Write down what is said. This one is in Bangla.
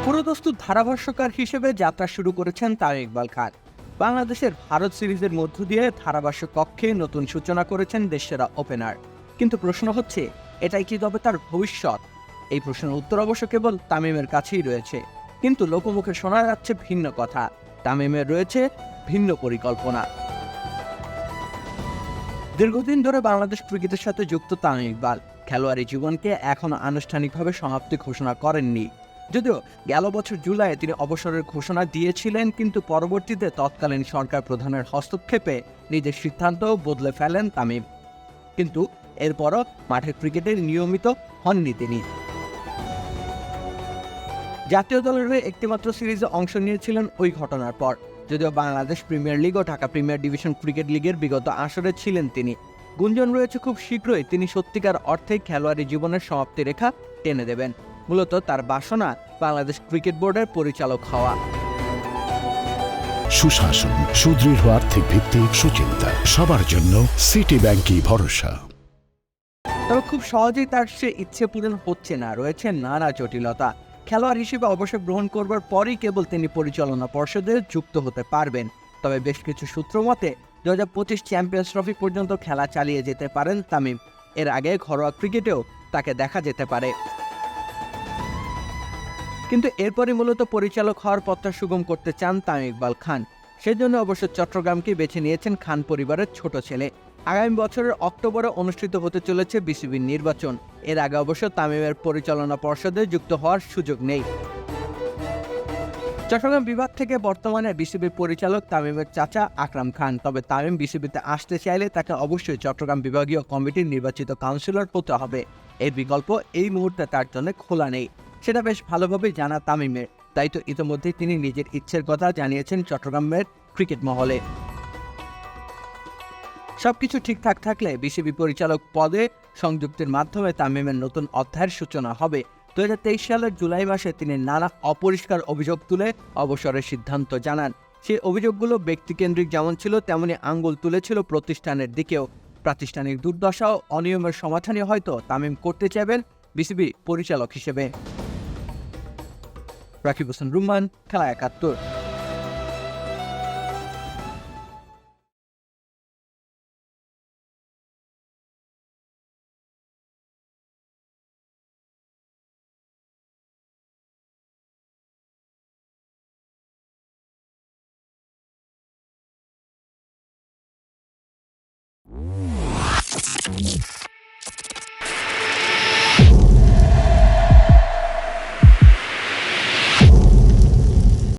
পুরোদস্তুর ধারাভাষ্যকার হিসেবে যাত্রা শুরু করেছেন তামিম ইকবাল খান। বাংলাদেশের ভারত সিরিজের মধ্য দিয়ে ধারাভাষ্য কক্ষে নতুন সূচনা করেছেন দেশসেরা ওপেনার। কিন্তু প্রশ্ন হচ্ছে, এটাই কি তবে তার ভবিষ্যৎ? এই প্রশ্নের উত্তর অবশ্য কেবল তামিমের কাছেই রয়েছে। কিন্তু লোকমুখে শোনা যাচ্ছে ভিন্ন কথা। তামিমের রয়েছে ভিন্ন পরিকল্পনা। দীর্ঘদিন ধরে বাংলাদেশ ক্রিকেটের সাথে যুক্ত তামিম ইকবাল খেলোয়াড়ি জীবনকে এখনো আনুষ্ঠানিকভাবে সমাপ্তি ঘোষণা করেননি। যদিও গেল বছর জুলাইয়ে তিনি অবসরের ঘোষণা দিয়েছিলেন, কিন্তু পরবর্তীতে তৎকালীন সরকার প্রধানের হস্তক্ষেপে নিজের সিদ্ধান্ত বদলে ফেলেন তামিম। কিন্তু এরপরও মাঠের ক্রিকেটের নিয়মিত হননি তিনি। জাতীয় দলের হয়ে একটিমাত্র সিরিজে অংশ নিয়েছিলেন ওই ঘটনার পর। যদিও বাংলাদেশ প্রিমিয়ার লিগ ও ঢাকা প্রিমিয়ার ডিভিশন ক্রিকেট লিগের বিগত আসরে ছিলেন তিনি। গুঞ্জন রয়েছে খুব শীঘ্রই তিনি সত্যিকার অর্থে খেলোয়াড়ি জীবনের সমাপ্তি রেখা টেনে দেবেন। মূলত তার বাসনা বাংলাদেশ ক্রিকেট বোর্ডের পরিচালক হওয়া। সুশাসন, সুদৃঢ় আর্থিক ভিত্তি, সুচিন্তা, সবার জন্য সিটি ব্যাংকই ভরসা। তবে খুব সহজেই তার সে ইচ্ছে পূরণ হচ্ছে না, রয়েছে নানা জটিলতা। খেলোয়াড় হিসেবে অবসর গ্রহণ করবার পরই কেবল তিনি পরিচালনা পর্ষদে যুক্ত হতে পারবেন। তবে বেশ কিছু সূত্র মতে 2025 চ্যাম্পিয়ন্স ট্রফি পর্যন্ত খেলা চালিয়ে যেতে পারেন তামিম। এর আগে ঘরোয়া ক্রিকেটেও তাকে দেখা যেতে পারে। কিন্তু এরপরই মূলত পরিচালক হওয়ার পথটা সুগম করতে চান তামিম ইকবাল খান। সেজন্য অবশ্য চট্টগ্রামকে বেছে নিয়েছেন খান পরিবারের ছোট ছেলে। আগামী বছরের অক্টোবরে অনুষ্ঠিত হতে চলেছে বিসিবির নির্বাচন। এর আগে অবশ্য তামিমের পরিচালনা পর্ষদে যুক্ত হওয়ার সুযোগ নেই। চট্টগ্রাম বিভাগ থেকে বর্তমানে বিসিবির পরিচালক তামিমের চাচা আকরাম খান। তবে তামিম বিসিবিতে আসতে চাইলে তাকে অবশ্যই চট্টগ্রাম বিভাগীয় কমিটির নির্বাচিত কাউন্সিলর হতে হবে। এর বিকল্প এই মুহূর্তে তার জন্য খোলা নেই, সেটা বেশ ভালোভাবেই জানা তামিমের। তাই তো ইতিমধ্যেই তিনি নিজের ইচ্ছের কথা জানিয়েছেন চট্টগ্রামের ক্রিকেট মহলে। সবকিছু ঠিকঠাক থাকলে বিসিবি পরিচালক পদে সংযুক্তির মাধ্যমে তামিমের নতুন অধ্যায়ের সূচনা হবে। 2023 সালের জুলাই মাসে তিনি নানা অপরিষ্কার অভিযোগ তুলে অবসরের সিদ্ধান্ত জানান। সেই অভিযোগগুলো ব্যক্তিকেন্দ্রিক যেমন ছিল, তেমনি আঙ্গুল তুলেছিল প্রতিষ্ঠানের দিকেও। প্রাতিষ্ঠানিক দুর্দশা ও অনিয়মের সমাধানই হয়তো তামিম করতে চাইবেন বিসিবি পরিচালক হিসেবে। রাকিব হোসেন রুম্মান, খেলা 71।